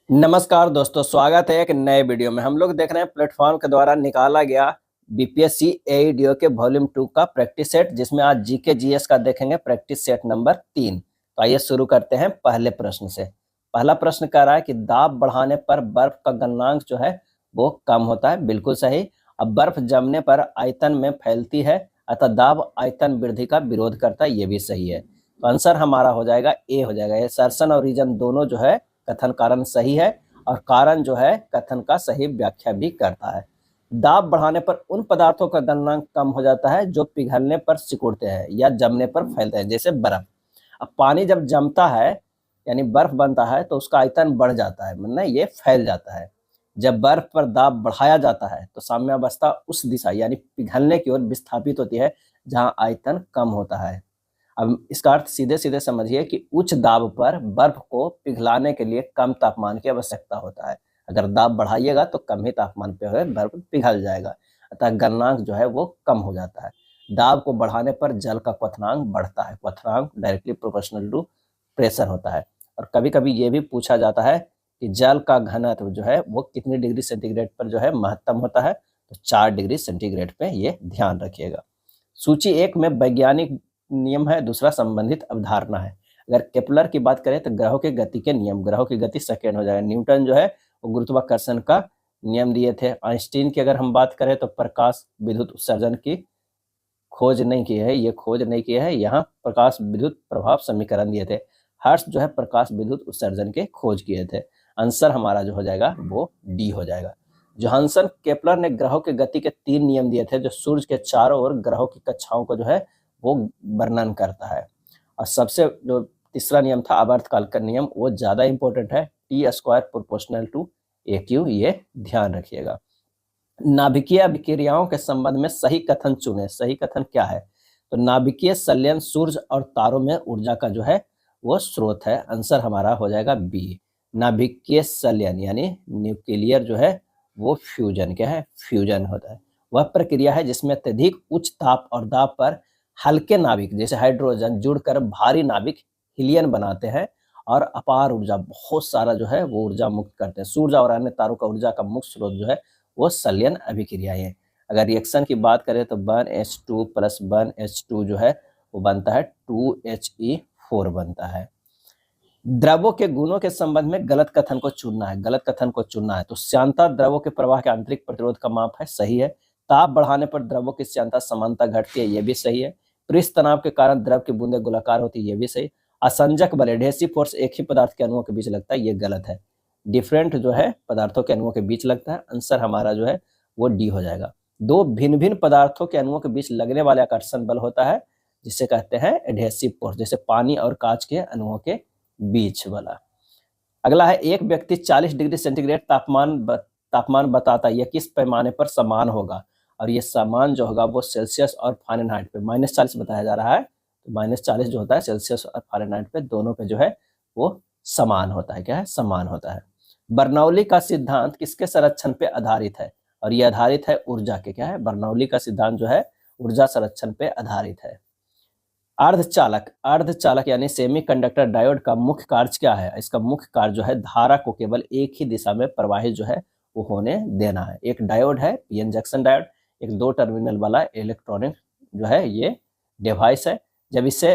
नमस्कार दोस्तों, स्वागत है एक नए वीडियो में। हम लोग देख रहे हैं प्लेटफॉर्म के द्वारा निकाला गया बीपीएससी एईडीओ के वॉल्यूम 2 का प्रैक्टिस सेट, जिसमें आज जीके जीएस का देखेंगे प्रैक्टिस सेट नंबर 3। तो आइए शुरू करते हैं पहले प्रश्न से। पहला प्रश्न कह रहा है कि दाब बढ़ाने पर बर्फ का गलनांक जो है वो कम होता है। बिल्कुल सही। अब बर्फ जमने पर आयतन में फैलती है, अतः दाब आयतन वृद्धि का विरोध करता है, ये भी सही है। तो आंसर हमारा हो जाएगा ए हो जाएगा। ये सर्सन और रीजन दोनों जो है कथन कारण सही है, और कारण जो है कथन का सही व्याख्या भी करता है। दाब बढ़ाने पर उन पदार्थों का गलनांक कम हो जाता है जो पिघलने पर सिकुड़ते हैं या जमने पर फैलते हैं, जैसे बर्फ। अब पानी जब जमता है यानी बर्फ बनता है तो उसका आयतन बढ़ जाता है, मतलब ये फैल जाता है। जब बर्फ पर दाब बढ़ाया जाता है तो साम्यावस्था उस दिशा यानी पिघलने की ओर विस्थापित होती है जहां आयतन कम होता है। अब इसका अर्थ सीधे सीधे समझिए कि उच्च दाब पर बर्फ को पिघलाने के लिए कम तापमान की आवश्यकता होता है। अगर दाब बढ़ाइएगा तो कम ही तापमान पे बर्फ पिघल जाएगा, अतः गलनांक जो है वो कम हो जाता है। दाब को बढ़ाने पर जल का क्वथनांक बढ़ता है। क्वथनांक डायरेक्टली प्रोपोर्शनल टू प्रेशर होता है। और कभी कभी ये भी पूछा जाता है कि जल का घनत्व जो है वो कितनी डिग्री सेंटीग्रेड पर जो है महत्तम होता है, तो 4 डिग्री सेंटीग्रेड पे ये ध्यान रखिएगा। सूची 1 में वैज्ञानिक नियम है, दूसरा संबंधित अवधारणा है। अगर केपलर की बात करें तो ग्रहों की गति के नियम, ग्रहों की गति सेकेंड हो जाएगा। न्यूटन जो है वो गुरुत्वाकर्षण का नियम दिए थे। आइंस्टीन की अगर हम बात करें तो प्रकाश विद्युत उत्सर्जन की खोज नहीं की है, ये खोज नहीं की है, यहाँ प्रकाश विद्युत प्रभाव समीकरण दिए थे। हर्ष जो है प्रकाश विद्युत उत्सर्जन के खोज किए थे। आंसर हमारा जो हो जाएगा वो डी हो जाएगा। जोहानसन केपलर ने ग्रहों की गति के 3 नियम दिए थे जो सूर्य के चारों ओर ग्रहों की कक्षाओं को जो है वो वर्णन करता है। और सबसे जो तीसरा नियम था आवर्तकाल का नियम, वो ज्यादा इंपॉर्टेंट है, T square proportional to a cube, ये ध्यान रखिएगा। नाभिकीय अभिक्रियाओं के संबंध में सही कथन चुने। सही कथन क्या है? तो नाभिकीय संलयन सूर्य और तारों में ऊर्जा का जो है वो स्रोत है। आंसर हमारा हो जाएगा बी। नाभिकीय संलयन यानी न्यूक्लियर जो है वो फ्यूजन क्या है? फ्यूजन होता है। वह प्रक्रिया है जिसमें अत्यधिक उच्च ताप और दाब पर हल्के नाभिक जैसे हाइड्रोजन जुड़कर भारी नाभिक हीलियन बनाते हैं और अपार ऊर्जा, बहुत सारा जो है वो ऊर्जा मुक्त करते हैं। सूर्य और अन्य तारों का ऊर्जा का मुख्य स्रोत जो है वो संलयन अभिक्रियाएं हैं। अगर रिएक्शन की बात करें तो 1H2 प्लस 1H2 जो है वो बनता है 2He4 बनता है। द्रवों के गुणों के संबंध में गलत कथन को चुनना है। गलत कथन को चुनना है तो श्यानता द्रवों के प्रवाह के आंतरिक प्रतिरोध का माप है, सही है। ताप बढ़ाने पर द्रवों की श्यानता समानता घटती है, ये भी सही है। पृष्ठ तनाव के कारण द्रव की बूंदें गोलाकार होती है, ये भी सही। असंजक बल एडहेसिव फोर्स एक ही पदार्थ के अणुओं के बीच लगता है, ये गलत है। डिफरेंट जो है पदार्थों के अणुओं के बीच लगता है। आंसर हमारा जो है वो डी हो जाएगा। दो भिन्न भिन्न पदार्थों के अणुओं के बीच लगने वाले आकर्षण बल होता है जिसे कहते हैं एडहेसिव फोर्स, जैसे पानी और कांच के अणुओं के बीच वाला। अगला है एक व्यक्ति 40 डिग्री सेंटीग्रेड तापमान बताता है, यह किस पैमाने पर समान होगा? और ये समान जो होगा वो सेल्सियस और फारेनहाइट पे -40 बताया जा रहा है। तो -40 जो होता है सेल्सियस और फारेनहाइट पे दोनों पे जो है वो समान होता है। क्या है? समान होता है। बर्नौली का सिद्धांत किसके संरक्षण पे आधारित है? और ये आधारित है ऊर्जा के। क्या है? बर्नौली का सिद्धांत जो है ऊर्जा संरक्षण पे आधारित है। अर्धचालक यानी सेमीकंडक्टर डायोड का मुख्य कार्य क्या है? इसका मुख्य कार्य जो है धारा को केवल एक ही दिशा में प्रवाहित जो है वो होने देना है। एक डायोड है पीएन जंक्शन डायोड, एक 2 टर्मिनल वाला इलेक्ट्रॉनिक जो है ये डिवाइस है। जब इसे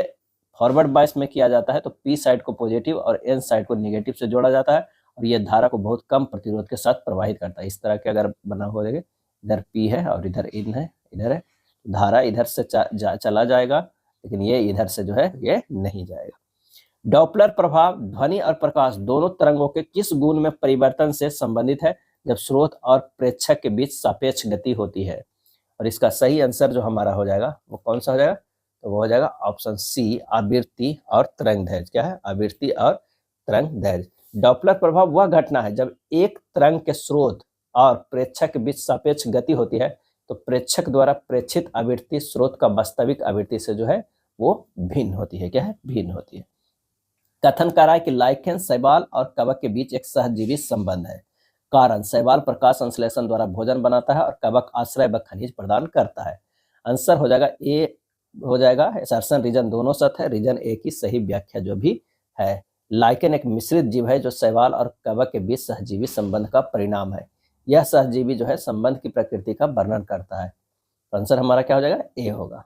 फॉरवर्ड बायस में किया जाता है तो पी साइड को पॉजिटिव और एन साइड को नेगेटिव से जोड़ा जाता है, और ये धारा को बहुत कम प्रतिरोध के साथ प्रवाहित करता है। इस तरह के अगर बना हो देगा, इधर पी है और इधर इन है, इधर है, धारा इधर से चला जाएगा, लेकिन ये इधर से जो है ये नहीं जाएगा। डॉपलर प्रभाव ध्वनि और प्रकाश दोनों तरंगों के किस गुण में परिवर्तन से संबंधित है जब स्रोत और प्रेक्षक के बीच सापेक्ष गति होती है? और इसका सही आंसर जो हमारा हो जाएगा वो कौन सा हो जाएगा? तो वो हो जाएगा ऑप्शन सी, आवृत्ति और तरंग दैर्घ्य। क्या है? आवृत्ति और तरंग दैर्घ्य। डॉपलर प्रभाव वह घटना है जब एक तरंग के स्रोत और प्रेक्षक के बीच सापेक्ष गति होती है तो प्रेक्षक द्वारा प्रेक्षित आवृत्ति स्रोत का वास्तविक आवृत्ति से जो है वो भिन्न होती है। क्या है? भिन्न होती है। कथन कर रहा है कि लाइकेन शैवाल और कवक के बीच एक सहजीवी संबंध है। कारण शैवाल प्रकाश संश्लेषण द्वारा भोजन बनाता है और कवक आश्रय व खनिज प्रदान करता है। आंसर हो जाएगा ए हो जाएगा। सर्सन रीजन दोनों सत्य है, रीजन ए की सही व्याख्या जो भी है लाइकेन एक मिश्रित जीव है जो शैवाल और कवक के बीच सहजीवी संबंध का परिणाम है। यह सहजीवी जो है संबंध की प्रकृति का वर्णन करता है। तो आंसर हमारा क्या हो जाएगा, ए होगा।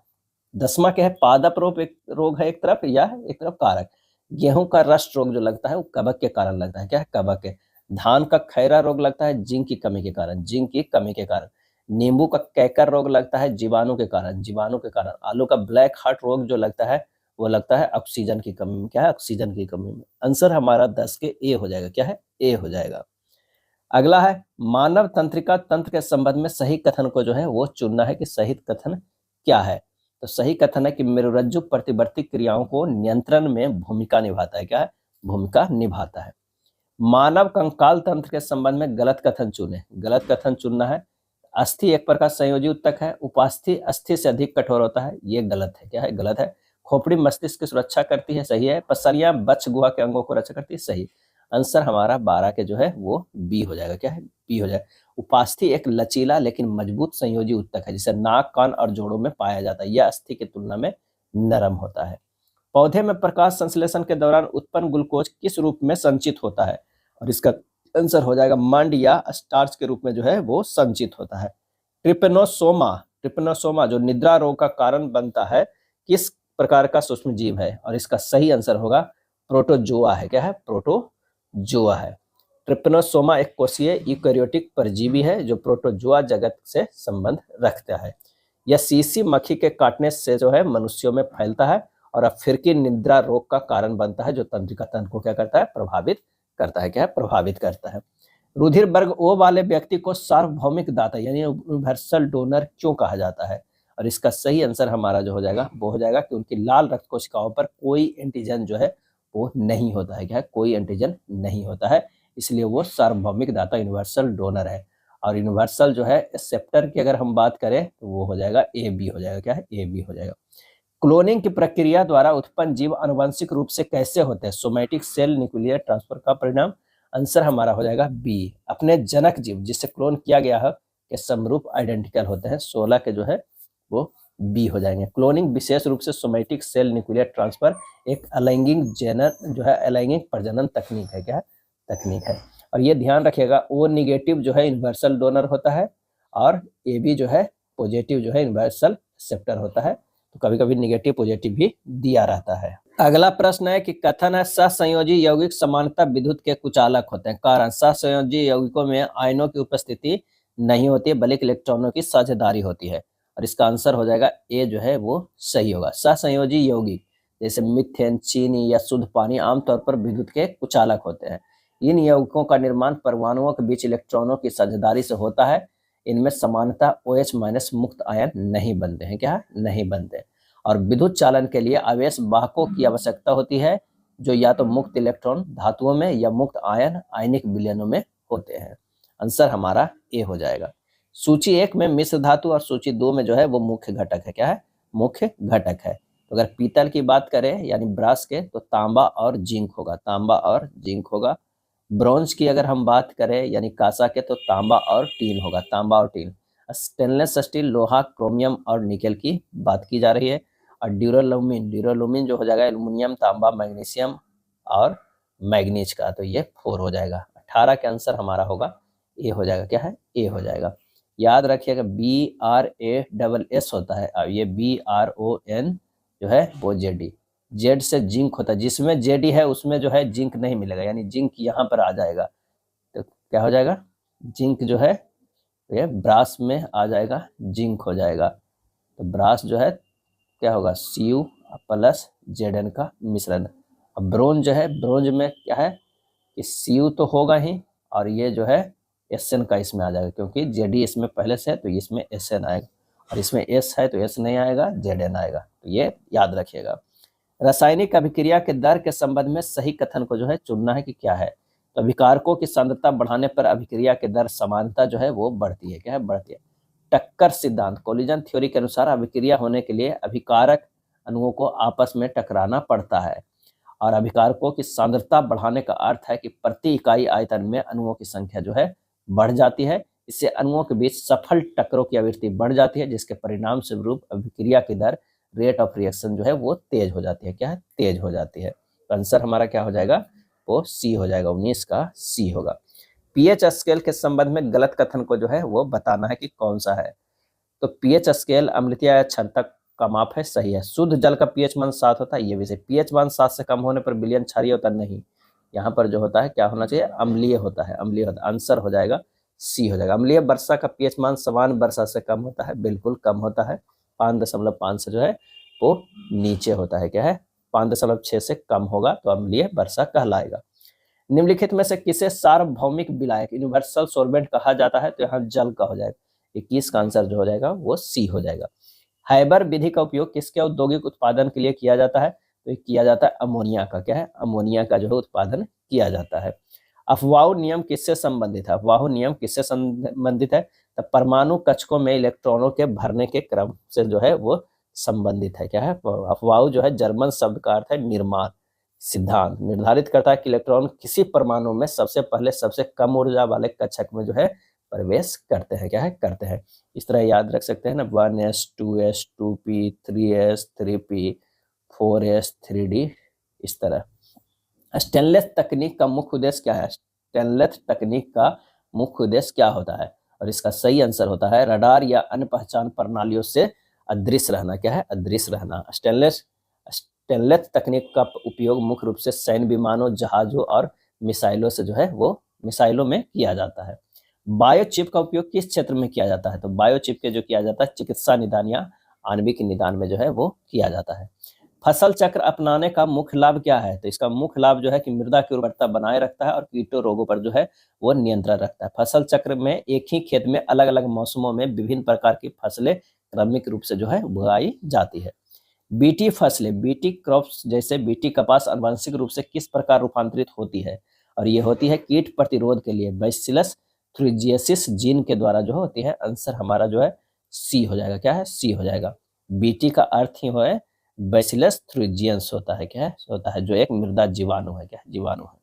10वां क्या है, पादप रोग एक रोग है एक तरफ या एक तरफ कारक। गेहूं का रस्ट रोग जो लगता है वो कवक के कारण लगता है, क्या है, कवक के। धान का खैरा रोग लगता है जिंक की कमी के कारण, जिंक की कमी के कारण। नींबू का कैकर रोग लगता है जीवाणु के कारण, जीवाणु के कारण। आलू का ब्लैक हार्ट रोग जो लगता है वो लगता है ऑक्सीजन की कमी में, क्या है, ऑक्सीजन की कमी में। आंसर हमारा 10 के ए हो जाएगा, क्या है, ए हो जाएगा। अगला है मानव तंत्रिका तंत्र के संबंध में सही कथन को जो है वो चुनना है कि सही कथन क्या है। तो सही कथन है कि मेरुरज्जु प्रतिवर्ती क्रियाओं को नियंत्रण में भूमिका निभाता है, क्या है, भूमिका निभाता है। मानव कंकाल तंत्र के संबंध में गलत कथन चुने, गलत कथन चुनना है। अस्थि एक प्रकार संयोजी उत्तक है, उपास्थि अस्थि से अधिक कठोर होता है, ये गलत है, क्या है, गलत है। खोपड़ी मस्तिष्क की सुरक्षा करती है, सही है। पसलियां बच्च गुहा के अंगों को रक्षा करती है, सही। आंसर हमारा 12 के जो है वो बी हो जाएगा, क्या है, बी हो जाएगा। उपास्थि एक लचीला लेकिन मजबूत संयोजी उत्तक है जिसे नाक, कान और जोड़ों में पाया जाता है। यह अस्थि की तुलना में नरम होता है। पौधे में प्रकाश संश्लेषण के दौरान उत्पन्न ग्लूकोज किस रूप में संचित होता है, और इसका आंसर हो जाएगा मंड या स्टार्च के रूप में जो है वो संचित होता है। ट्रिपेनोसोमा, ट्रिपेनोसोमा जो निद्रा रोग का कारण बनता है किस प्रकार का सूक्ष्म जीव है, और इसका सही आंसर होगा प्रोटोजोआ है, क्या है, प्रोटोजोआ है। ट्रिपेनोसोमा एक कोशीय यूकेरियोटिक परजीवी है जो प्रोटोजोआ जगत से संबंध रखता है। यह सीसी मक्खी के काटने से जो है मनुष्यों में फैलता है और अफ्रीकी निद्रा रोग का कारण बनता है जो तंत्रिका तंत्र को क्या करता है, प्रभावित करता है, क्या है, प्रभावित करता है। रुधिर वर्ग ओ वाले व्यक्ति को सार्वभौमिक दाता यानी यूनिवर्सल डोनर क्यों कहा जाता है, और इसका सही आंसर हमारा जो हो जाएगा वो हो जाएगा कि उनकी लाल रक्त कोशिकाओं पर कोई एंटीजन जो है वो नहीं होता है, क्या है, कोई एंटीजन नहीं होता है, इसलिए वो सार्वभौमिक दाता यूनिवर्सल डोनर है। और यूनिवर्सल जो है एक्सेप्टर की अगर हम बात करें तो वो हो जाएगा ए बी हो जाएगा, क्या है, ए बी हो जाएगा। क्लोनिंग की प्रक्रिया द्वारा उत्पन्न जीव आनुवंशिक रूप से कैसे होते हैं, सोमैटिक सेल न्यूक्लियर ट्रांसफर का परिणाम। आंसर हमारा हो जाएगा बी, अपने जनक जीव जिससे क्लोन किया गया है के समरूप आइडेंटिकल होते हैं। 16 के जो है वो बी हो जाएंगे। क्लोनिंग विशेष रूप से सोमैटिक सेल न्यूक्लियर ट्रांसफर एक अलैंगिक जेनर जो है अलैंगिक प्रजनन तकनीक है, क्या है, तकनीक है। और ये ध्यान रखिएगा ओ निगेटिव जो है यूनिवर्सल डोनर होता है और ए बी जो है पॉजिटिव जो है यूनिवर्सल एक्सेप्टर होता है। तो कभी कभी निगेटिव पॉजिटिव भी दिया रहता है। अगला प्रश्न है कि कथन है सहसंयोजी यौगिक समानता विद्युत के कुचालक होते हैं। कारण सहसंयोजी यौगिकों में आयनों की उपस्थिति नहीं होती है बल्कि इलेक्ट्रॉनों की साझेदारी होती है, और इसका आंसर हो जाएगा ए जो है वो सही होगा। सहसंयोजी यौगिक जैसे मिथेन, चीनी या शुद्ध पानी आमतौर पर विद्युत के कुचालक होते हैं। इन यौगिकों का निर्माण परमाणुओं के बीच इलेक्ट्रॉनों की साझेदारी से होता है। इनमें समानता OH- मुक्त आयन नहीं बनते हैं, क्या नहीं बनते। और विद्युत चालन के लिए आवेश वाहकों की आवश्यकता होती है जो या तो मुक्त इलेक्ट्रॉन धातुओं में या मुक्त आयन आयनिक विलयनों में होते हैं। आंसर हमारा ए हो जाएगा। सूची 1 में मिश्र धातु और सूची 2 में जो है वो मुख्य घटक है, क्या है, मुख्य घटक है। तो अगर पीतल की बात करें यानी ब्रास के तो तांबा और जिंक होगा, तांबा और जिंक होगा। ब्रॉन्ज की अगर हम बात करें यानी कांसा के तो तांबा और टीन होगा, तांबा और टीन। स्टेनलेस स्टील लोहा, क्रोमियम और निकेल की बात की जा रही है। और ड्यूरालुमिन, ड्यूरालुमिन जो हो जाएगा एल्युमिनियम, तांबा, मैग्नीशियम और मैग्नीज का, तो ये 4 हो जाएगा। 18 के आंसर हमारा होगा ए हो जाएगा, क्या है, ए हो जाएगा। याद रखिएगा BRASS होता है, अब ये BRON जो है वो JD, जेड से जिंक होता है, जिसमें जेडी है उसमें जो है जिंक नहीं मिलेगा यानी जिंक यहाँ पर आ जाएगा, तो क्या हो जाएगा, जिंक जो है ये ब्रास में आ जाएगा, जिंक हो जाएगा। तो ब्रास जो है क्या होगा Cu+Zn का मिश्रण। अब ब्रोंज जो है, ब्रोंज में क्या है कि Cu तो होगा ही और ये जो है Sn का इसमें आ जाएगा क्योंकि Zd इसमें पहले से है तो इसमें Sn आएगा, और इसमें S है तो S नहीं आएगा, Zn आएगा, तो ये याद रखिएगा। रासायनिक अभिक्रिया के दर के संबंध में सही कथन को जो है चुनना है कि क्या है। तो अभिकारकों की सांद्रता बढ़ाने पर अभिक्रिया के दर समानता जो है वो बढ़ती है, क्या है, बढ़ती है। टक्कर सिद्धांत, कोलिजन थ्योरी के अनुसार अभिक्रिया होने के लिए अभिकारक अणुओं को आपस में टकराना पड़ता है, और अभिकारकों की सांद्रता बढ़ाने का अर्थ है कि प्रति इकाई आयतन में अणुओं की संख्या जो है बढ़ जाती है। इससे अणुओं के बीच सफल टक्करों की आवृत्ति बढ़ जाती है जिसके परिणाम स्वरूप अभिक्रिया की दर, रेट ऑफ रिएक्शन जो है वो तेज हो जाती है, क्या है, तेज हो जाती है। तो आंसर हमारा क्या हो जाएगा, वो सी हो जाएगा, 19 का सी होगा। पीएच स्केल के संबंध में गलत कथन को जो है वो बताना है कि कौन सा है। तो पीएच स्केल अम्लता या क्षारता का माप है, सही है। शुद्ध जल का पीएच मान 7 होता है, ये भी सही। पीएच मान 7 से कम होने पर विलयन क्षारीय होता नहीं, यहाँ पर जो होता है क्या होना चाहिए, अम्लीय होता है, अम्लीय होता है। आंसर हो जाएगा सी हो जाएगा। अम्लीय वर्षा का पीएच मान समान वर्षा से कम होता है, बिल्कुल कम होता है। 5.5 से जो है वो नीचे होता है, क्या है 5.6 से कम होगा तो अम्लीय वर्षा कहलाएगा। निम्नलिखित में से किसे सार्वभौमिक विलायक यूनिवर्सल सॉल्वेंट कहा जाता है, तो यहाँ जल का हो जाएगा। 21 का आंसर जो हो जाएगा वो सी हो जाएगा। हाइबर विधि का उपयोग किसके औद्योगिक उत्पादन के लिए किया जाता है, तो ये किया जाता है अमोनिया का, क्या है अमोनिया का जो है उत्पादन किया जाता है। अफवाह नियम किससे संबंधित है, अफवाह नियम किससे संबंधित है, तो परमाणु कक्षकों में इलेक्ट्रॉनों के भरने के क्रम से जो है वो संबंधित है, क्या है अफवाह जो है जर्मन शब्द का अर्थ है निर्माण। सिद्धांत निर्धारित करता है कि इलेक्ट्रॉन किसी परमाणु में सबसे पहले सबसे कम ऊर्जा वाले कक्षक में जो है प्रवेश करते हैं, क्या है करते हैं। इस तरह याद रख सकते हैं ना, 1s 2s 2p 3s 3p 4s 3d, इस तरह। स्टेनलेस तकनीक का मुख्य उद्देश्य क्या है, स्टेनलेस तकनीक का मुख्य उद्देश्य क्या होता है, और इसका सही आंसर होता है रडार या अन्य पहचान प्रणालियों से अदृश्य रहना, क्या है अदृश्य रहना। स्टेनलेस तकनीक का उपयोग मुख्य रूप से सैन्य विमानों, जहाजों और मिसाइलों से जो है वो मिसाइलों में किया जाता है। बायोचिप का उपयोग किस क्षेत्र में किया जाता है, तो बायोचिप के जो किया जाता है चिकित्सा निदान या आणविक निदान में जो है वो किया जाता है। फसल चक्र अपनाने का मुख्य लाभ क्या है, तो इसका मुख्य लाभ जो है कि मृदा की उर्वरता बनाए रखता है और कीटों रोगों पर जो है वो नियंत्रण रखता है। फसल चक्र में एक ही खेत में अलग अलग मौसमों में विभिन्न प्रकार की फसलें क्रमिक रूप से जो है उगाई जाती है। बीटी फसलें, बीटी क्रॉप्स जैसे बीटी कपास आनुवंशिक रूप से किस प्रकार रूपांतरित होती है, और ये होती है कीट प्रतिरोध के लिए बैसिलस थ्रिजियसिस जीन के द्वारा जो होती है। आंसर हमारा जो है सी हो जाएगा, क्या है सी हो जाएगा। बीटी का अर्थ ही है बैसिलस थ्रिजियंस होता है, क्या है होता है जो एक मृदा जीवाणु है, क्या है जीवाणु है।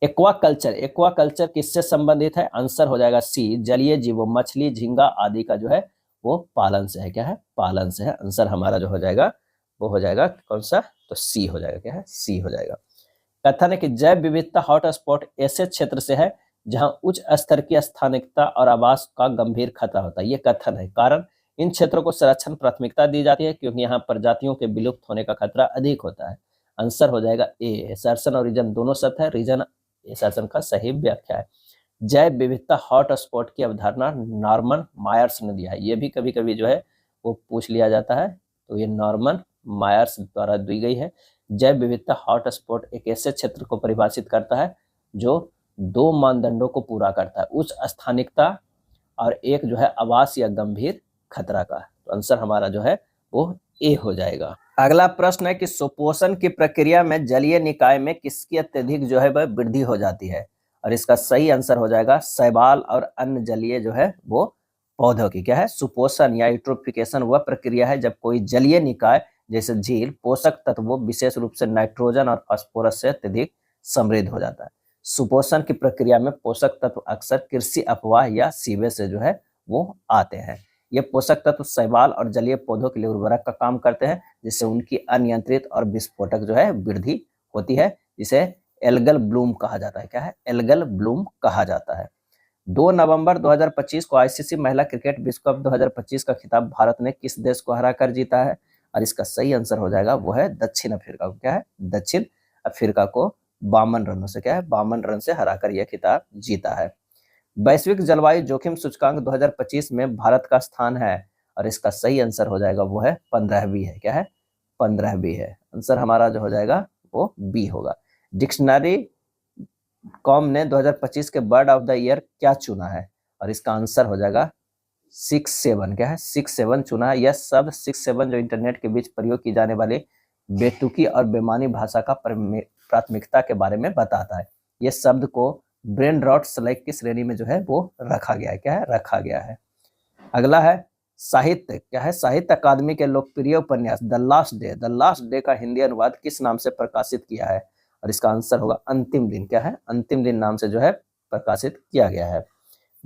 एक्वाकल्चर, एक्वाकल्चर किससे संबंधित है, आंसर हो जाएगा सी जलीय जीवों मछली झींगा आदि का जो है वो पालन से है, क्या है पालन से है। आंसर हमारा जो हो जाएगा वो हो जाएगा कौन सा, तो सी हो जाएगा, क्या है सी हो जाएगा। कथन है कि जैव विविधता हॉटस्पॉट ऐसे क्षेत्र से है जहां उच्च स्तर की स्थानिकता और आवास का गंभीर खतरा होता है, ये कथन है। कारण इन क्षेत्रों को संरक्षण प्राथमिकता दी जाती है क्योंकि यहाँ प्रजातियों के विलुप्त होने का खतरा अधिक होता है। आंसर हो जाएगा ए, सर्सन और रीजन दोनों सत्य है, रीजन सर्सन का सही व्याख्या है। जैव विविधता हॉटस्पॉट की अवधारणा नॉर्मन मायर्स ने दिया है, ये भी कभी कभी जो है वो पूछ लिया जाता है, तो ये नॉर्मन मायर्स द्वारा दी गई है। जैव विविधता हॉटस्पॉट एक ऐसे क्षेत्र को परिभाषित करता है जो 2 मानदंडों को पूरा करता है, उच्च स्थानिकता और एक जो है आवास या गंभीर खतरा का। तो आंसर हमारा जो है वो ए हो जाएगा। अगला प्रश्न है कि सुपोषण की प्रक्रिया में जलीय निकाय में किसकी अत्यधिक जो है वह वृद्धि हो जाती है, और इसका सही आंसर हो जाएगा शैवाल और अन्य जलीय जो है वो पौधों की, क्या है सुपोषण या यूट्रोफिकेशन वह प्रक्रिया है जब कोई जलीय निकाय जैसे झील पोषक तत्वों विशेष रूप से नाइट्रोजन और फास्फोरस से अत्यधिक समृद्ध हो जाता है। सुपोषण की प्रक्रिया में पोषक तत्व अक्सर कृषि अपवाह या सीवेज से जो है वो आते हैं। ये पोषक तत्व शैवाल और जलीय पौधों के लिए उर्वरक का काम करते हैं जिससे उनकी अनियंत्रित और विस्फोटक जो है वृद्धि होती है, जिसे एल्गल ब्लूम कहा जाता है, क्या है एल्गल ब्लूम कहा जाता है। 2 नवंबर 2025 को आईसीसी महिला क्रिकेट विश्व कप 2025 का खिताब भारत ने किस देश को हराकर जीता है, और इसका सही आंसर हो जाएगा वो है दक्षिण अफ्रीका को, क्या है दक्षिण अफ्रीका को 52 रनों से, क्या है 52 रन से हराकर यह खिताब जीता है। वैश्विक जलवायु जोखिम सूचकांक 2025 में भारत का स्थान है, और इसका सही आंसर हो जाएगा वो है 15वीं है, क्या है 15वीं है। आंसर हमारा जो हो जाएगा वो बी होगा। डिक्शनरी कॉम ने 2025 के बर्ड ऑफ द ईयर क्या चुना है, और इसका आंसर हो जाएगा 6-7, क्या है 6-7 चुना है। यह शब्द 6-7 जो इंटरनेट के बीच प्रयोग की जाने वाली बेतुकी और बेमानी भाषा का प्राथमिकता के बारे में बताता है। यह शब्द को ब्रेन रॉट स्लैग की श्रेणी में जो है वो रखा गया है, क्या है रखा गया है। अगला है साहित्य, क्या है साहित्य अकादमी के लोकप्रिय उपन्यास द लास्ट डे का हिंदी अनुवाद किस नाम से प्रकाशित किया है, और इसका आंसर होगा अंतिम दिन, क्या है अंतिम दिन नाम से जो है प्रकाशित किया गया है।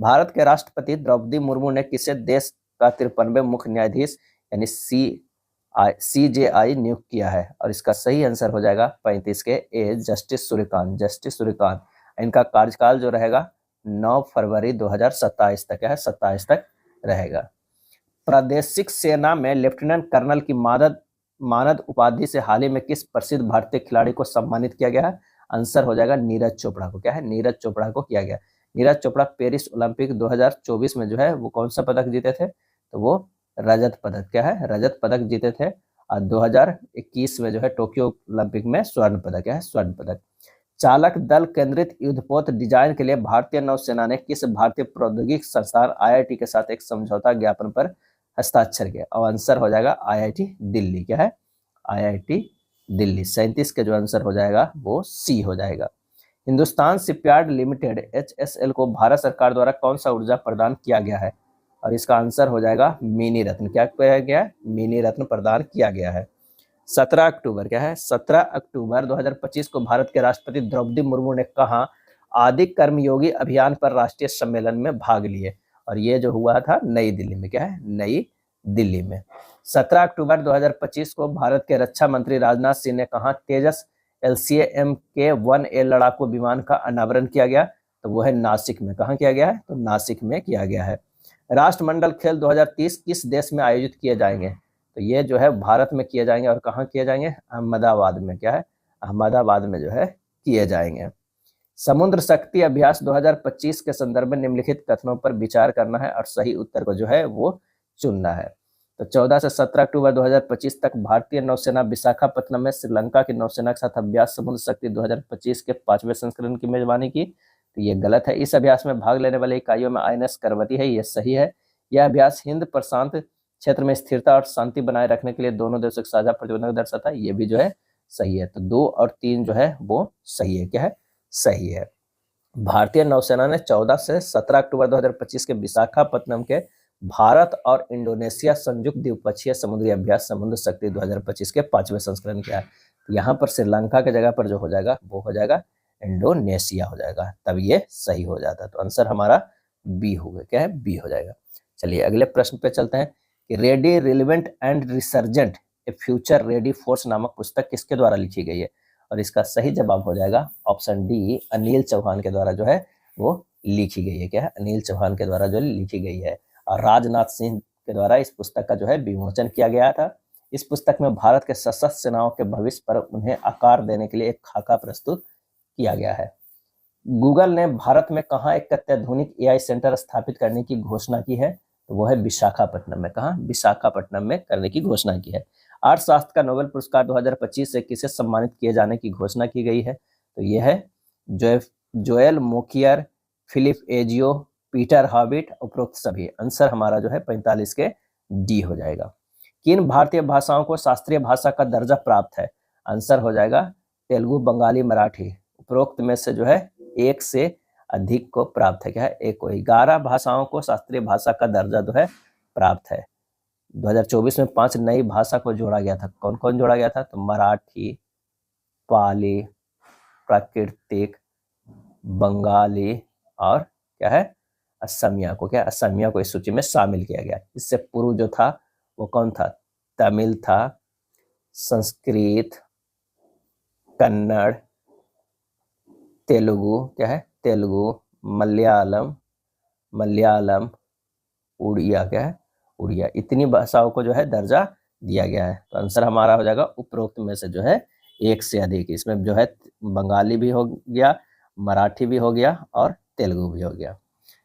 भारत के राष्ट्रपति द्रौपदी मुर्मू ने किसे देश का 53वें मुख्य न्यायाधीश यानी CJI नियुक्त किया है? और इसका सही आंसर हो जाएगा 35 के ए, जस्टिस सूर्यकांत। जस्टिस सूर्यकांत, इनका कार्यकाल जो रहेगा 9 फरवरी 2027 तक है, 27 तक रहेगा। प्रादेशिक सेना में लेफ्टिनेंट कर्नल की मानद उपाधि से हाल ही में किस प्रसिद्ध भारतीय खिलाड़ी को सम्मानित किया गया है? आंसर हो जाएगा नीरज चोपड़ा को। क्या है? नीरज चोपड़ा को किया गया। नीरज चोपड़ा पेरिस ओलंपिक 2024 में जो है वो कौन सा पदक जीते थे? तो वो रजत पदक, क्या है? रजत पदक जीते थे। और 2021 में जो है टोक्यो ओलंपिक में स्वर्ण पदक है, स्वर्ण पदक। चालक दल केंद्रित युद्धपोत डिजाइन के लिए भारतीय नौसेना ने किस भारतीय प्रौद्योगिकी संस्थान IIT के साथ एक समझौता ज्ञापन पर हस्ताक्षर किया? और आंसर हो जाएगा IIT दिल्ली। क्या है? IIT दिल्ली। 37 के जो आंसर हो जाएगा वो C हो जाएगा। हिंदुस्तान शिपयार्ड लिमिटेड HSL को भारत सरकार द्वारा कौन सा ऊर्जा प्रदान किया गया है? और इसका आंसर हो जाएगा मिनी रत्न। क्या किया गया है? मिनी रत्न प्रदान किया गया है। 17 अक्टूबर, क्या है? 17 अक्टूबर 2025 को भारत के राष्ट्रपति द्रौपदी मुर्मू ने कहा आदि कर्मयोगी अभियान पर राष्ट्रीय सम्मेलन में भाग लिए? और ये जो हुआ था नई दिल्ली में। क्या है? नई दिल्ली में। 17 अक्टूबर 2025 को भारत के रक्षा मंत्री राजनाथ सिंह ने कहा तेजस LCA Mk-1A लड़ाकू विमान का अनावरण किया गया? तो वो है नासिक में। कहाँ किया गया है? तो नासिक में किया गया है। राष्ट्रमंडल खेल 2030 किस देश में आयोजित किए जाएंगे? तो ये जो है भारत में किए जाएंगे। और कहाँ किए जाएंगे? अहमदाबाद में। क्या है? अहमदाबाद में जो है किए जाएंगे। समुद्र शक्ति अभ्यास 2025 के संदर्भ में निम्नलिखित कथनों पर विचार करना है और सही उत्तर को जो है वो चुनना है। तो 14 से 17 अक्टूबर 2025 तक भारतीय नौसेना विशाखापत्तनम में श्रीलंका की नौसेना के साथ अभ्यास समुद्र शक्ति 2025 के 5वें संस्करण की मेजबानी की? तो ये गलत है। इस अभ्यास में भाग लेने वाले इकाइयों में INS करवती है, ये सही है। यह अभ्यास हिंद प्रशांत क्षेत्र में स्थिरता और शांति बनाए रखने के लिए दोनों देशों के साझा प्रतिबंध दर्शाता है, ये भी जो है सही है। तो 2 और 3 जो है वो सही है। क्या है? सही है। भारतीय नौसेना ने 14 से 17 अक्टूबर 2025 के विशाखापत्तनम के भारत और इंडोनेशिया संयुक्त द्विपक्षीय समुद्री अभ्यास समुद्र शक्ति 2025 के 5वें संस्करण किया है। तो यहाँ पर श्रीलंका के जगह पर जो हो जाएगा वो हो जाएगा इंडोनेशिया हो जाएगा, तब ये सही हो जाता। तो आंसर हमारा बी हो गया। क्या है? बी हो जाएगा। चलिए अगले प्रश्न पे चलते हैं कि ready relevant and resurgent A future ready force नामक पुस्तक किसके द्वारा लिखी गई है? और इसका सही जवाब हो जाएगा ऑप्शन डी, अनिल चौहान के द्वारा जो है वो लिखी गई है। क्या है? अनिल चौहान के द्वारा जो लिखी गई है। और राजनाथ सिंह के द्वारा इस पुस्तक का जो है विमोचन किया गया था। इस पुस्तक में भारत के सशस्त्र सेनाओं के भविष्य पर उन्हें आकार देने के लिए एक खाका प्रस्तुत किया गया है। गूगल ने भारत में कहाँ एक अत्याधुनिक AI सेंटर स्थापित करने की घोषणा की है? तो वो है विशाखापट्टनम में। कहाँ? विशाखापट्टनम में करने की घोषणा की है। अर्थशास्त्र का नोबेल पुरस्कार 2025 से किसे सम्मानित किए जाने की घोषणा की गई है? तो यह है Joel Mokyr, Philippe Aghion, Peter Howitt, उपरोक्त सभी। आंसर हमारा जो है 45 के डी हो जाएगा। किन भारतीय भाषाओं को शास्त्रीय भाषा का दर्जा प्राप्त है? आंसर हो जाएगा तेलुगु, बंगाली, मराठी। उपरोक्त में से जो है एक से अधिक को प्राप्त है। क्या है? एक को। 11 भाषाओं को शास्त्रीय भाषा का दर्जा जो है प्राप्त है। 2024 में 5 नई भाषा को जोड़ा गया था। कौन कौन जोड़ा गया था? तो मराठी, पाली, प्राकृतिक, बंगाली और क्या है? असमिया को। क्या? असमिया को इस सूची में शामिल किया गया। इससे पूर्व जो था वो कौन था? तमिल था, संस्कृत, कन्नड़, तेलुगु। क्या है? तेलुगु, मलयालम, उड़िया। क्या है? उड़िया। इतनी भाषाओं को जो है दर्जा दिया गया है। तो आंसर हमारा हो जाएगा उपरोक्त में से जो है एक से अधिक। इसमें जो है बंगाली भी हो गया, मराठी भी हो गया और तेलुगु भी हो गया।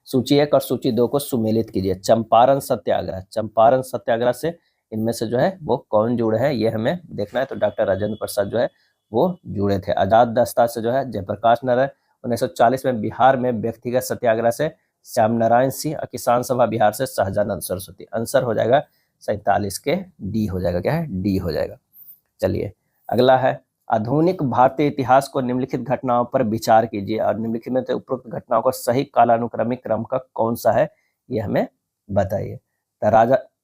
सूची 1 और सूची 2 को सुमेलित कीजिए। चंपारण सत्याग्रह, चंपारण सत्याग्रह से इनमें से जो है वो कौन जुड़े हैं ये हमें देखना है। तो डॉक्टर राजेंद्र प्रसाद जो है वो जुड़े थे। आजाद दस्ता से जो है जयप्रकाश नारायण, 1940 में बिहार में व्यक्तिगत सत्याग्रह से श्याम नारायण सिंह और किसान सभा बिहार से सहजानंद सरस्वती। आंसर हो जाएगा 47 के डी हो जाएगा। क्या है? डी हो जाएगा। चलिए अगला है आधुनिक भारतीय इतिहास को निम्नलिखित घटनाओं पर विचार कीजिए और निम्नलिखित में से उपरोक्त घटनाओं का सही कालानुक्रमिक क्रम का कौन सा है ये हमें बताइए। तो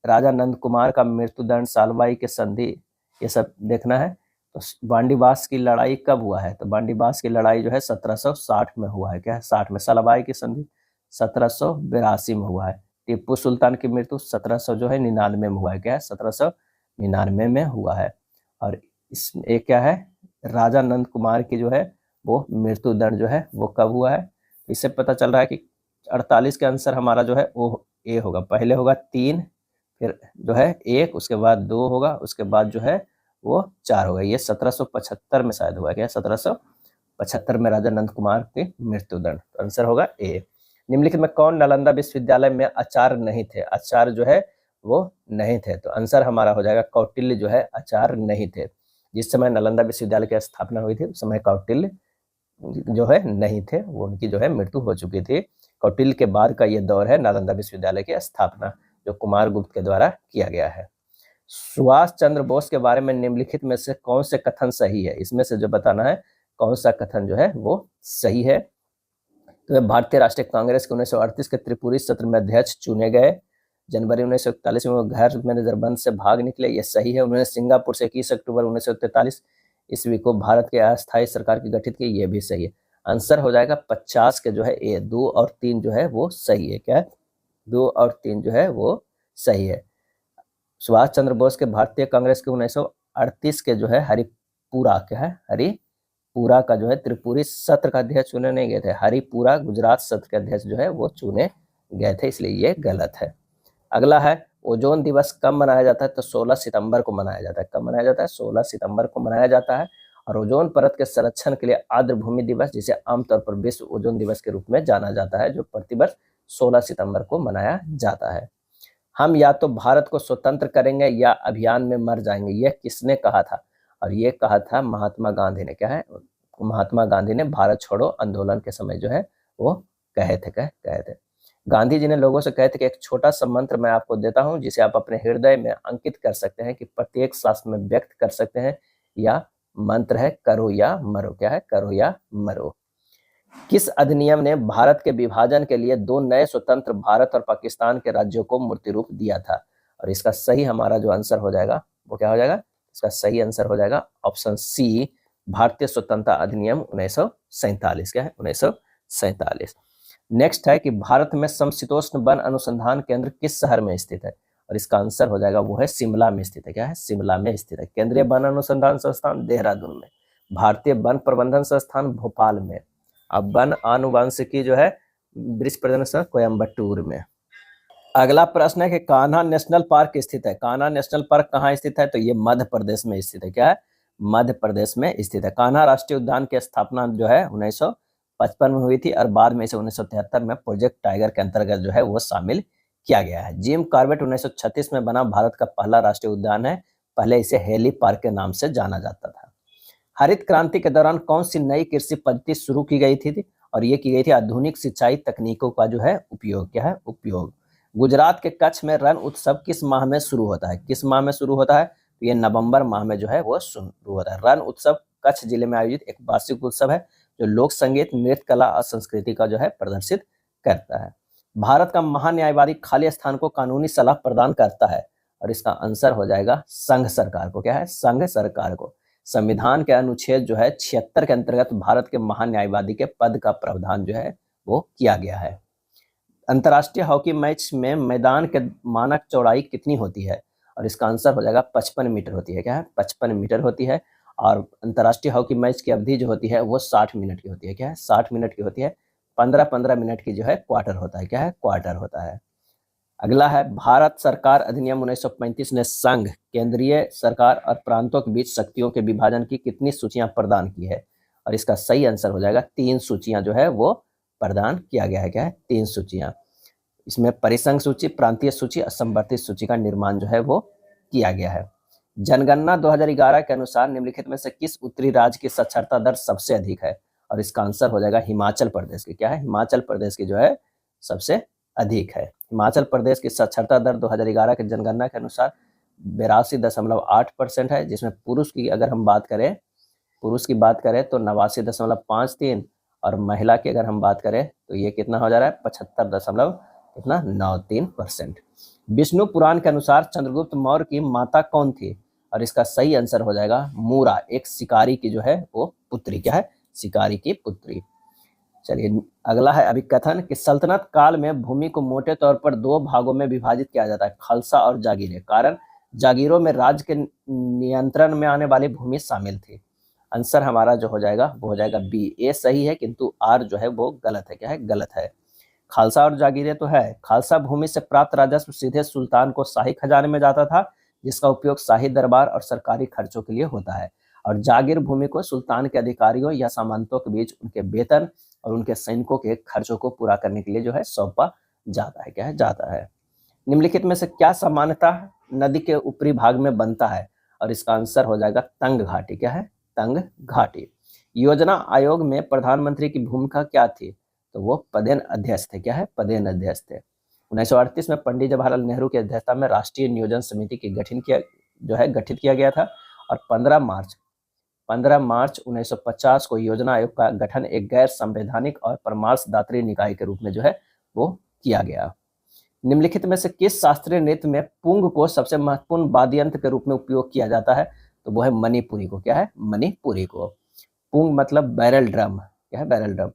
राजा नंद कुमार का मृत्युदंड, सालबाई के संधि, ये सब देखना है। तो बांडीबास की लड़ाई कब हुआ है? तो बांडीबास की लड़ाई जो है 1760 में हुआ है। क्या है? 60 में। सालबाई की संधि 1782 में हुआ है। टीपू सुल्तान की मृत्यु 1799 में हुआ है। क्या है? 1799 99 में हुआ है। और इसमें क्या है, राजा नंद कुमार की जो है वो मृत्यु दंड जो है वो कब हुआ है। इससे पता चल रहा है कि 48 का आंसर हमारा जो है वो ए होगा। पहले होगा 3, फिर जो है 1, उसके बाद 2 होगा, उसके बाद जो है वो 4 होगा। ये 1775 में शायद हुआ। क्या 1775 में राजा नंद कुमार के मृत्यु दंड। तो आंसर होगा ए। निम्नलिखित में कौन नालंदा विश्वविद्यालय में आचार्य नहीं थे। आचार्य जो है वो नहीं थे। तो आंसर हमारा हो जाएगा कौटिल्य जो है आचार्य नहीं थे। जिस समय नालंदा विश्वविद्यालय की स्थापना हुई थी उस समय कौटिल्य जो है नहीं थे, वो उनकी जो है मृत्यु हो चुकी थी। कौटिल्य के बाद का ये दौर है नालंदा विश्वविद्यालय की स्थापना, जो कुमार गुप्त के द्वारा किया गया है। सुभाष चंद्र बोस के बारे में निम्नलिखित में से कौन से कथन सही है। इसमें से जो बताना है कौन सा कथन जो है वो सही है। तो वे भारतीय राष्ट्रीय कांग्रेस के 1938 के त्रिपुरी सत्र में अध्यक्ष चुने गए। जनवरी 1941 में वो घर मैनेजर बंद से भाग निकले, ये सही है। उन्होंने सिंगापुर से 21 अक्टूबर 1943 ईस्वी को भारत के अस्थायी सरकार की गठित की, ये भी सही है। आंसर हो जाएगा 50 के जो है ए। 2 और 3 जो है वो सही है। क्या 2 और 3 जो है वो सही है। सुभाष चंद्र बोस के भारतीय कांग्रेस के 1938 के जो है हरिपुरा, क्या है हरिपुरा का जो है त्रिपुरी सत्र का अध्यक्ष चुने नहीं गए थे। हरिपुरा गुजरात सत्र के अध्यक्ष जो है वो चुने गए थे, इसलिए ये गलत है। अगला है ओजोन दिवस कब मनाया जाता है। तो 16 सितंबर को मनाया जाता है। कब मनाया जाता है, 16 सितंबर को मनाया जाता है। और ओजोन परत के संरक्षण के लिए आर्द्र भूमि दिवस, जिसे आमतौर पर विश्व ओजोन दिवस के रूप में जाना जाता है, जो प्रतिवर्ष 16 सितंबर को मनाया जाता है। हम या तो भारत को स्वतंत्र करेंगे या अभियान में मर जाएंगे, यह किसने कहा था। और ये कहा था महात्मा गांधी ने। क्या है, महात्मा गांधी ने भारत छोड़ो आंदोलन के समय जो है वो कहे थे। गांधी जी ने लोगों से कहे थे कि एक छोटा सा मंत्र मैं आपको देता हूं, जिसे आप अपने हृदय में अंकित कर सकते हैं, कि प्रत्येक सांस में व्यक्त कर सकते हैं। या मंत्र है करो या मरो। क्या है, करो या मरो। किस अधिनियम ने भारत के विभाजन के लिए 2 नए स्वतंत्र भारत और पाकिस्तान के राज्यों को मूर्ति रूप दिया था। और इसका सही हमारा जो आंसर हो जाएगा वो क्या हो जाएगा, इसका सही आंसर हो जाएगा ऑप्शन सी, भारतीय स्वतंत्रता अधिनियम 1947। क्या है, 1947। नेक्स्ट है कि भारत में समशीतोष्ण वन अनुसंधान केंद्र किस शहर में स्थित है। और इसका आंसर हो जाएगा वो है शिमला में स्थित है। क्या है, शिमला में स्थित है। केंद्रीय वन अनुसंधान संस्थान देहरादून में, भारतीय वन प्रबंधन संस्थान भोपाल में, अब वन आनुवंशिकी जो है वृक्ष प्रजनन संस्थान कोयम्बटूर में। अगला प्रश्न है कि कान्हा नेशनल पार्क स्थित है। कान्हा नेशनल पार्क कहाँ स्थित है, तो ये मध्य प्रदेश में स्थित है। क्या है, मध्य प्रदेश में स्थित है। कान्हा राष्ट्रीय उद्यान की स्थापना जो है 1955 में हुई थी, और बाद में इसे 1973 में प्रोजेक्ट टाइगर के अंतर्गत जो है वो शामिल किया गया है। जिम कॉर्बेट 1936 में बना भारत का पहला राष्ट्रीय उद्यान है। पहले इसे हेली पार्क के नाम से जाना जाता था। हरित क्रांति के दौरान कौन सी नई कृषि पद्धति शुरू की गई थी, और ये की गई थी आधुनिक सिंचाई तकनीकों का जो है उपयोग। क्या है, उपयोग। गुजरात के कच्छ में रण उत्सव किस माह में शुरू होता है। किस माह में शुरू होता है, तो ये नवंबर माह में जो है वो शुरू होता है। रण उत्सव कच्छ जिले में आयोजित एक वार्षिक उत्सव है, जो लोक संगीत, नृत्य कला और संस्कृति का जो है प्रदर्शित करता है। भारत का महान्यायवादी खाली स्थान को कानूनी सलाह प्रदान करता है, और इसका आंसर हो जाएगा संघ सरकार को। क्या है, संघ सरकार को। संविधान के अनुच्छेद जो है 76 के अंतर्गत भारत के महान्यायवादी के पद का प्रावधान जो है वो किया गया है। अंतर्राष्ट्रीय हॉकी मैच में मैदान के मानक चौड़ाई कितनी होती है, और इसका आंसर हो जाएगा 55 मीटर होती है। क्या है, 55 मीटर होती है। और अंतर्राष्ट्रीय हॉकी मैच की अवधि जो होती है वो 60 मिनट की होती है। क्या है, 60 मिनट की होती है। 15-15 मिनट की जो है क्वार्टर होता है। क्या है, क्वार्टर होता है। अगला है भारत सरकार अधिनियम 1935 ने संघ, केंद्रीय सरकार और प्रांतों के बीच शक्तियों के विभाजन की कितनी सूचियां प्रदान की है, और इसका सही आंसर हो जाएगा 3 सूचियां जो है वो प्रदान किया गया है। क्या है, 3 सूचियां। इसमें परिसंघ सूची, प्रांतीय सूची और संवर्धित सूची का निर्माण जो है वो किया गया है। जनगणना 2011 के अनुसार निम्नलिखित में से किस उत्तरी राज्य की साक्षरता दर सबसे अधिक है, और इसका आंसर हो जाएगा हिमाचल प्रदेश की। क्या है, हिमाचल प्रदेश की जो है सबसे अधिक है। हिमाचल प्रदेश की साक्षरता दर 2011 के जनगणना के अनुसार 82.8% है, जिसमें पुरुष की अगर हम बात करें, पुरुष की बात करें तो 89.53, और महिला की अगर हम बात करें तो ये कितना हो जा रहा है 75.93%। विष्णु पुराण के अनुसार चंद्रगुप्त मौर्य की माता कौन थी, और इसका सही आंसर हो जाएगा मूरा, एक शिकारी की जो है वो पुत्री। क्या है, शिकारी की पुत्री। चलिए अगला है अभिकथन कि सल्तनत काल में भूमि को मोटे तौर पर 2 भागों में विभाजित किया जाता है, खालसा और जागीरें। कारण, जागीरों में राज्य के नियंत्रण में आने वाली भूमि शामिल थी। आंसर हमारा जो हो जाएगा वो हो जाएगा बी। ए सही है किंतु आर जो है वो गलत है। क्या है? गलत है। खालसा और जागीरें तो है। खालसा भूमि से प्राप्त राजस्व सीधे सुल्तान को शाही खजाने में जाता था, जिसका उपयोग शाही दरबार और सरकारी खर्चों के लिए होता है। और जागीर भूमि को सुल्तान के अधिकारियों या सामंतों के बीच उनके वेतन और उनके सैनिकों के खर्चों को पूरा करने के लिए जो है सौंपा जाता है। क्या है? जाता है। निम्नलिखित में से क्या सामान्यतः नदी के ऊपरी भाग में बनता है? और इसका आंसर हो जाएगा तंग घाटी। क्या है? तंग घाटी। योजना आयोग में प्रधानमंत्री की भूमिका क्या थी? तो वो पदेन अध्यक्ष थे। क्या है? पदेन अध्यक्ष थे। 1938 में पंडित जवाहरलाल नेहरू की अध्यक्षता में राष्ट्रीय नियोजन समिति की गठित किया गया था। और 15 मार्च 1950 को योजना आयोग का गठन एक गैर संवैधानिक और परामर्शदात्री निकाय के रूप में जो है वो किया गया। निम्नलिखित में से किस शास्त्रीय नृत्य में पुंग को सबसे महत्वपूर्ण वाद्य यंत्र के रूप में उपयोग किया जाता है? तो वो है मणिपुरी को। क्या है? मणिपुरी को। पुंग मतलब बैरल ड्रम। क्या है? Barrel drum.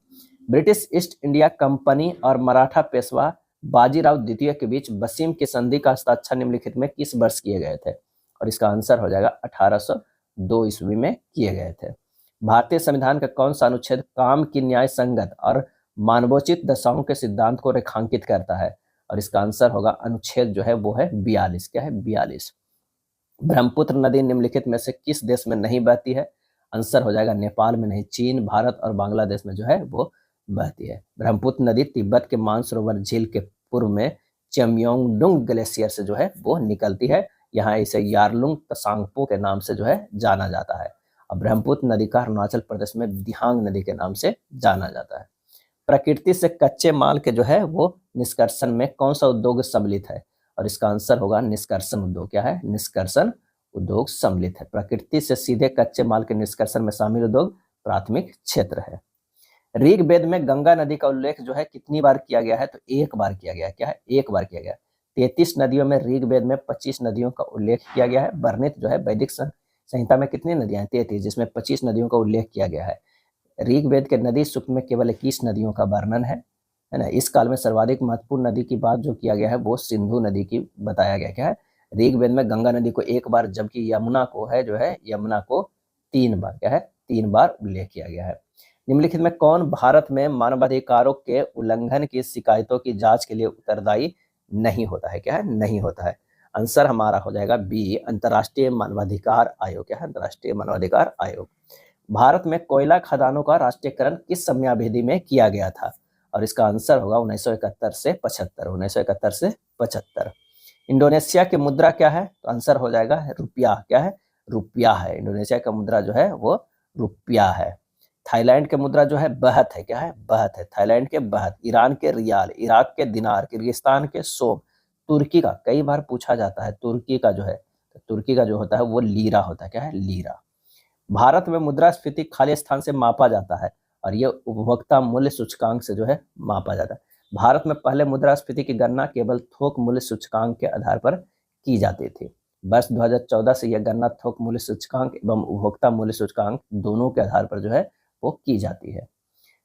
British east India company और मराठा पेशवा बाजीराव द्वितीय के बीच वसीम की संधि का हस्ताक्षर निम्नलिखित में किस वर्ष किए गए थे? और इसका आंसर हो जाएगा 1802 ईस्वी में किए गए थे। भारतीय संविधान का कौन सा अनुच्छेद काम की न्याय संगत और मानवोचित दशाओं के सिद्धांत को रेखांकित करता है? और इसका आंसर होगा अनुच्छेद जो है वो है 42। क्या है? 42। ब्रह्मपुत्र नदी निम्नलिखित में से किस देश में नहीं बहती है? आंसर हो जाएगा नेपाल में नहीं, चीन, भारत और बांग्लादेश में जो है वो बहती है। ब्रह्मपुत्र नदी तिब्बत के मानसरोवर झील के पूर्व में चेम्योंगडुंग ग्लेशियर से जो है वो निकलती है। यहाँ इसे यारलुंग तसांगपो के नाम से जो है जाना जाता है। और ब्रह्मपुत्र नदी का अरुणाचल प्रदेश में दिहांग नदी के नाम से जाना जाता है। प्रकृति से कच्चे माल के जो है वो निष्कर्षण में कौन सा उद्योग सम्मिलित है? और इसका आंसर होगा निष्कर्षण उद्योग। क्या है? निष्कर्षण उद्योग सम्मिलित है। प्रकृति से सीधे कच्चे माल के निष्कर्षण में शामिल उद्योग प्राथमिक क्षेत्र है। ऋग्वेद में गंगा नदी का उल्लेख जो है कितनी बार किया गया है? तो एक बार किया गया है। क्या है? एक बार किया गया। 33 नदियों में ऋग्वेद में 25 नदियों का उल्लेख किया गया है। वर्णित जो है वैदिक संहिता में कितनी नदियां हैं? 33, जिसमें 25 नदियों का उल्लेख किया गया है। ऋग्वेद के नदी सूक्त में केवल 21 नदियों का वर्णन है ना। इस काल में सर्वाधिक महत्वपूर्ण नदी की बात जो किया गया है वो सिंधु नदी की बताया गया। क्या है? ऋग्वेद में गंगा नदी को एक बार, जबकि यमुना को है जो है यमुना को 3 बार। क्या है? 3 बार उल्लेख किया गया है। निम्नलिखित में कौन भारत में मानवाधिकारों के उल्लंघन की शिकायतों की जांच के लिए उत्तरदायी नहीं होता है? क्या है? नहीं होता है। आंसर हमारा हो जाएगा बी, अंतर्राष्ट्रीय मानवाधिकार आयोग। क्या है? अंतर्राष्ट्रीय मानवाधिकार आयोग। भारत में कोयला खदानों का राष्ट्रीयकरण किस समयावधि में किया गया था? और इसका आंसर होगा 1971 से 75। 1971 से 75। इंडोनेशिया की मुद्रा क्या है? तो आंसर हो जाएगा रुपया। क्या है? रुपया है। इंडोनेशिया का मुद्रा जो है वो रुपया है। थाईलैंड के मुद्रा जो है बहत है। क्या है? बहत है। थाईलैंड के बहत। ईरान के रियाल, इराक के दिनार, किर्गिस्तान के सोम, तुर्की का कई बार पूछा जाता है, तुर्की का जो है, तो तुर्की का जो होता है वो लीरा होता है। क्या है? लीरा। भारत में मुद्रास्फीति खाली स्थान से मापा जाता है और यह उपभोक्ता मूल्य सूचकांक से जो है मापा जाता है। भारत में पहले मुद्रास्फीति की गणना केवल थोक मूल्य सूचकांक के आधार पर की जाती थी। वर्ष 2014 से यह गणना थोक मूल्य सूचकांक एवं उपभोक्ता मूल्य सूचकांक दोनों के आधार पर जो है वो की जाती है।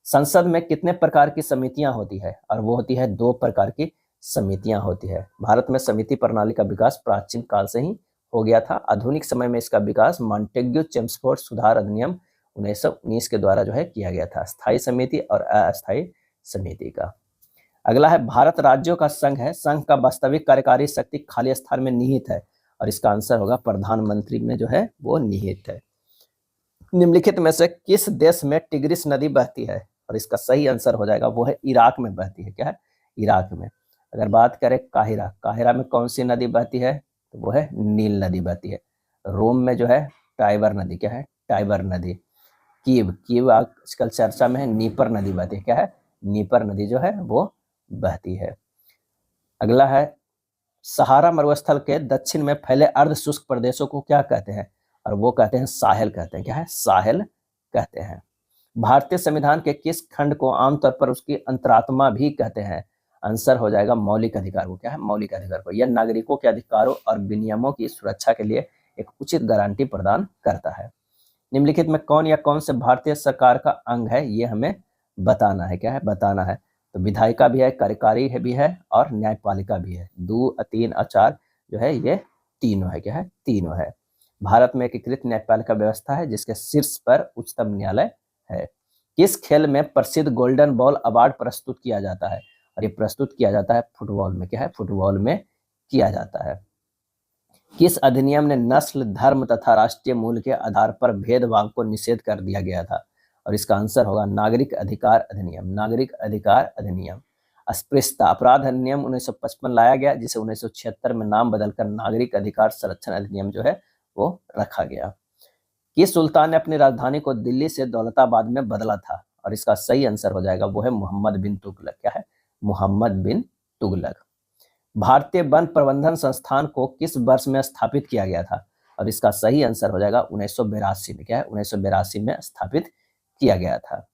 संसद में कितने प्रकार की समितियां होती है? और वो होती है 2 प्रकार की समितियां होती है। भारत में समिति प्रणाली का विकास प्राचीन काल से ही हो गया था। आधुनिक समय में इसका विकास मॉन्टेग्यू चेम्सफोर्ड सुधार अधिनियम 1919 के द्वारा जो है किया गया था, स्थायी समिति और अस्थायी समिति का। अगला है भारत राज्यों का संघ है, संघ का वास्तविक कार्यकारी शक्ति खाली स्थान में निहित है। और इसका आंसर होगा प्रधानमंत्री में जो है वो निहित है। निम्नलिखित में से किस देश में टिग्रिस नदी बहती है? और इसका सही आंसर हो जाएगा वो है इराक में बहती है। क्या है? इराक में। अगर बात करें काहिरा में कौन सी नदी बहती है? तो वो है नील नदी बहती है। रोम में जो है टाइबर नदी। क्या है? टाइबर नदी। कीव आजकल चर्चा में है, नीपर नदी बहती है। क्या है? नीपर नदी जो है वो बहती है। अगला है सहारा मरुस्थल के दक्षिण में फैले अर्ध शुष्क प्रदेशों को क्या कहते हैं? और वो कहते हैं साहेल कहते हैं। क्या है? साहेल कहते हैं। भारतीय संविधान के किस खंड को आमतौर पर उसकी अंतरात्मा भी कहते हैं? आंसर हो जाएगा मौलिक अधिकार को। क्या है? मौलिक अधिकार को। यह नागरिकों के अधिकारों और विनियमों की सुरक्षा के लिए एक उचित गारंटी प्रदान करता है। निम्नलिखित में कौन या कौन से भारतीय सरकार का अंग है? ये हमें बताना है। क्या है? बताना है। तो विधायिका भी है, कार्यकारी भी है और न्यायपालिका भी है। 2, 3 और 4 जो है ये तीनों है। क्या है? तीनों है। भारत में एकीकृत न्यायपालिका व्यवस्था है जिसके शीर्ष पर उच्चतम न्यायालय है। किस खेल में प्रसिद्ध गोल्डन बॉल अवार्ड प्रस्तुत किया जाता है? और ये प्रस्तुत किया जाता है फुटबॉल में। क्या है? फुटबॉल में किया जाता है। किस अधिनियम ने नस्ल, धर्म तथा राष्ट्रीय मूल के आधार पर भेदभाव को निषेध कर दिया गया था? और इसका आंसर होगा नागरिक अधिकार अधिनियम। नागरिक अधिकार अधिनियम। अस्पृश्यता अपराध अधिनियम 1955 लाया गया, जिसे 1976 में नाम बदलकर नागरिक अधिकार संरक्षण अधिनियम जो है वो रखा गया। किस सुल्तान ने अपनी राजधानी को दिल्ली से दौलताबाद में बदला था? और इसका सही आंसर हो जाएगा वो है मोहम्मद बिन तुगलक। क्या है? मोहम्मद बिन तुगलक। भारतीय वन प्रबंधन संस्थान को किस वर्ष में स्थापित किया गया था? और इसका सही आंसर हो जाएगा 1982 में। क्या है? 1982 में स्थापित किया गया था।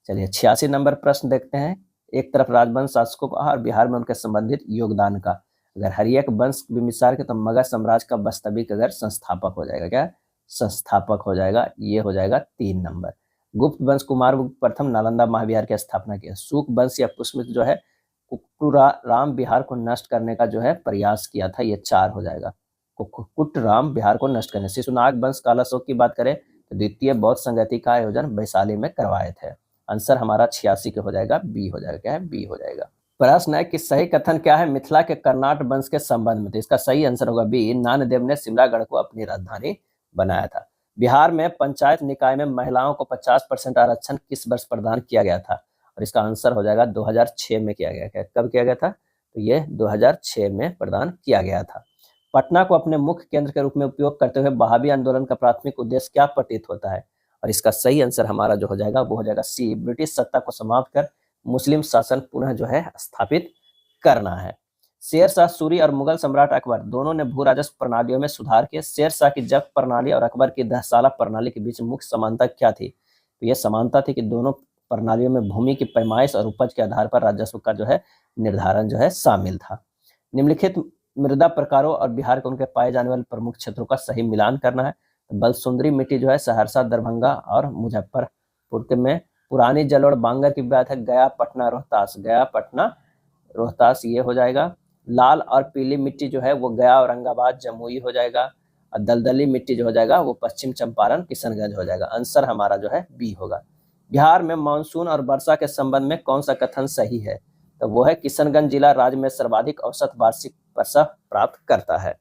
चलिए 86 नंबर प्रश्न देखते हैं। एक तरफ राजवंश शासकों का और बिहार में उनके संबंधित योगदान का। अगर हरियक वंश बिम्बिसार के तो मगध साम्राज्य का वास्तविक अगर संस्थापक हो जाएगा। क्या? संस्थापक हो जाएगा। ये हो जाएगा 3 नंबर। गुप्त वंश कुमारगुप्त प्रथम नालंदा महाविहार की स्थापना की। शुक वंश या पुष्मित जो है कुट्टूराम बिहार को नष्ट करने का जो है प्रयास किया था। ये 4 हो जाएगा। कुट्टूराम बिहार को नष्ट करने। शिशुनाग वंश काला अशोक की बात करें तो द्वितीय बौद्ध संगति का आयोजन वैशाली में करवाए थे। आंसर हमारा 86 के हो जाएगा। बी हो जाएगा। क्या है? बी हो जाएगा। प्रश्न है कि सही कथन क्या है मिथिला के कर्नाट वंश के संबंध में? तो इसका सही आंसर होगा बी। नानदेव ने सिमरागढ़ को अपनी राजधानी बनाया था। बिहार में पंचायत निकाय में महिलाओं को 50% आरक्षण किस वर्ष प्रदान किया गया था? और इसका आंसर हो जाएगा 2006 में किया गया। कब किया गया था? तो ये 2006 में प्रदान किया गया था। पटना को अपने मुख्य केंद्र के रूप में उपयोग करते हुए वहाबी आंदोलन का प्राथमिक उद्देश्य क्या प्रतीत होता है? और इसका सही आंसर हमारा जो हो जाएगा वो हो जाएगा सी। ब्रिटिश सत्ता को समाप्त कर मुस्लिम शासन पुनः जो है स्थापित करना है। शेरशाह सूरी और मुगल सम्राट अकबर दोनों ने भू राजस्व प्रणालियों में सुधार किए। शेरशाह की जब्त प्रणाली और अकबर की 10 साला प्रणाली के बीच मुख्य समानता क्या थी? तो यह समानता थी कि दोनों प्रणालियों में भूमि की पैमाइश और उपज के आधार पर राजस्व का जो है निर्धारण जो है शामिल था। निम्नलिखित मृदा प्रकारों और बिहार के उनके पाए जाने वाले प्रमुख क्षेत्रों का सही मिलान करना है। बलसुंदरी मिट्टी जो है सहरसा, दरभंगा और मुजफ्फरपुर के में। पुरानी जलोढ़ बांगर की बात है गया, पटना, रोहतास। गया, पटना, रोहतास ये हो जाएगा। लाल और पीली मिट्टी जो है वो गया, औरंगाबाद, जमुई हो जाएगा। और दलदली मिट्टी जो हो जाएगा वो पश्चिम चंपारण, किशनगंज हो जाएगा। आंसर हमारा जो है बी होगा। बिहार में मानसून और वर्षा के संबंध में कौन सा कथन सही है? तो वो है किशनगंज जिला राज्य में सर्वाधिक औसत वार्षिक वर्षा प्राप्त करता है।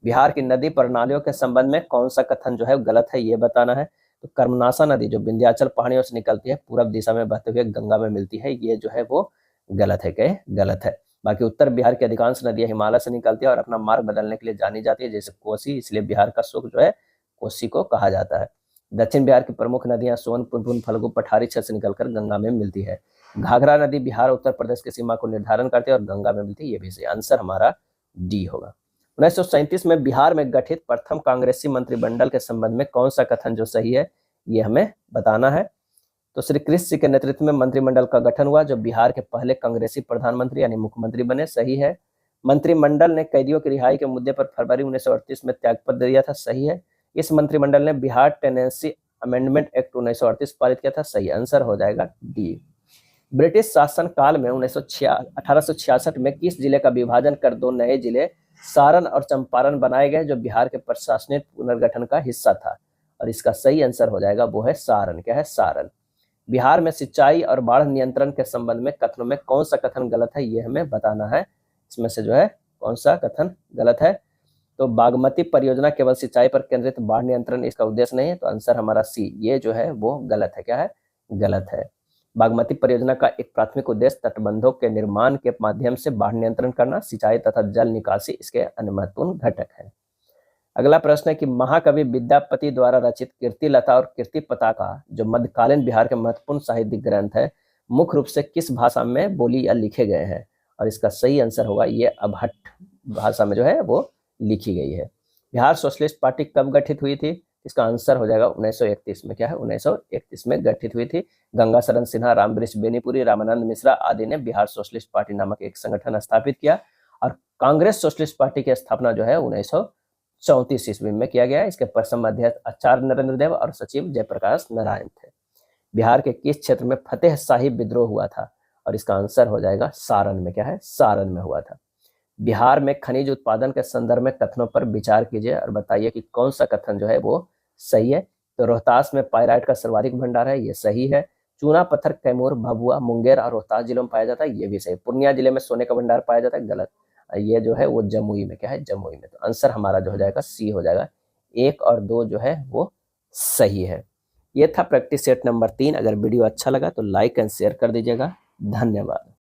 बिहार की नदी प्रणालियों के संबंध में कौन सा कथन जो है गलत है ये बताना है। तो कर्मनाशा नदी जो विंध्याचल पहाड़ियों से निकलती है पूर्व दिशा में बहते हुए गंगा में मिलती है, ये जो है वो गलत है। क्या? गलत है। बाकी उत्तर बिहार की अधिकांश नदियां हिमालय से निकलती है और अपना मार्ग बदलने के लिए जानी जाती है, जैसे कोसी, इसलिए बिहार का सुख जो है कोसी को कहा जाता है। दक्षिण बिहार की प्रमुख नदियां सोन, पुनपुन, फल्गु, पठारी क्षेत्र से निकलकर गंगा में मिलती है। घाघरा नदी बिहार उत्तर प्रदेश की सीमा को निर्धारण करती है और गंगा में मिलती है, ये भी सही। आंसर हमारा डी होगा। 1937 में बिहार में गठित प्रथम कांग्रेसी मंत्रिमंडल के संबंध में कौन सा कथन जो सही है ये हमें बताना है। तो श्री कृष्ण के नेतृत्व में मंत्रिमंडल का गठन हुआ जो बिहार के पहले कांग्रेसी प्रधानमंत्री यानी मुख्यमंत्री बने। सही है। मंत्रिमंडल ने कैदियों की रिहाई के मुद्दे पर फरवरी 1938 में त्यागपत्र दिया था। सही है। इस मंत्रिमंडल ने बिहार टेनेंसी अमेंडमेंट एक्ट 1938 पारित किया था। सही आंसर हो जाएगा डी। ब्रिटिश शासन काल में 1866 में किस जिले का विभाजन कर 2 नए जिले सारण और चंपारण बनाए गए जो बिहार के प्रशासनिक पुनर्गठन का हिस्सा था? और इसका सही आंसर हो जाएगा वो है सारण। क्या है? सारण। बिहार में सिंचाई और बाढ़ नियंत्रण के संबंध में कथनों में कौन सा कथन गलत है ये हमें बताना है। इसमें से जो है कौन सा कथन गलत है? तो बागमती परियोजना केवल सिंचाई पर केंद्रित, बाढ़ नियंत्रण इसका उद्देश्य नहीं है। तो आंसर हमारा सी, ये जो है वो गलत है। क्या है? गलत है। बागमती परियोजना का एक प्राथमिक उद्देश्य तटबंधों के निर्माण के माध्यम से बाढ़ नियंत्रण करना, सिंचाई तथा जल निकासी इसके अन्य महत्वपूर्ण घटक है। अगला प्रश्न है कि महाकवि विद्यापति द्वारा रचित कीर्तिलता और कीर्ति पताका जो मध्यकालीन बिहार के महत्वपूर्ण साहित्यिक ग्रंथ है मुख्य रूप से किस भाषा में बोली या लिखे गए हैं? और इसका सही आंसर होगा ये अभट्ट भाषा में जो है वो लिखी गई है। बिहार सोशलिस्ट पार्टी कब गठित हुई थी? इसका आंसर हो जाएगा 1931 में। क्या है? 1931 में गठित हुई थी। गंगा शरण सिन्हा, रामवृक्ष बेनीपुरी, रामानंद मिश्रा आदि ने बिहार सोशलिस्ट पार्टी नामक एक संगठन स्थापित किया और कांग्रेस सोशलिस्ट पार्टी की स्थापना जो है 1934 ईस्वी में किया गया। इसके प्रथम अध्यक्ष आचार्य नरेंद्र देव और सचिव जयप्रकाश नारायण थे। बिहार के किस क्षेत्र में फतेह शाही विद्रोह हुआ था? और इसका आंसर हो जाएगा सारण में। क्या है? सारण में हुआ था। बिहार में खनिज उत्पादन के संदर्भ में कथनों पर विचार कीजिए और बताइए कि कौन सा कथन जो है वो सही है। तो रोहतास में पाइराइट का सर्वाधिक भंडार है, ये सही है। चूना पत्थर कैमूर, भभुआ, मुंगेर और रोहतास जिलों में पाया जाता है, ये भी सही। पूर्णिया जिले में सोने का भंडार पाया जाता है, गलत। ये जो है वो जमुई में, क्या है, जमुई में। तो आंसर हमारा जो हो जाएगा सी हो जाएगा। 1 और 2 जो है वो सही है। ये था प्रैक्टिस सेट नंबर 3। अगर वीडियो अच्छा लगा तो लाइक एंड शेयर कर दीजिएगा। धन्यवाद।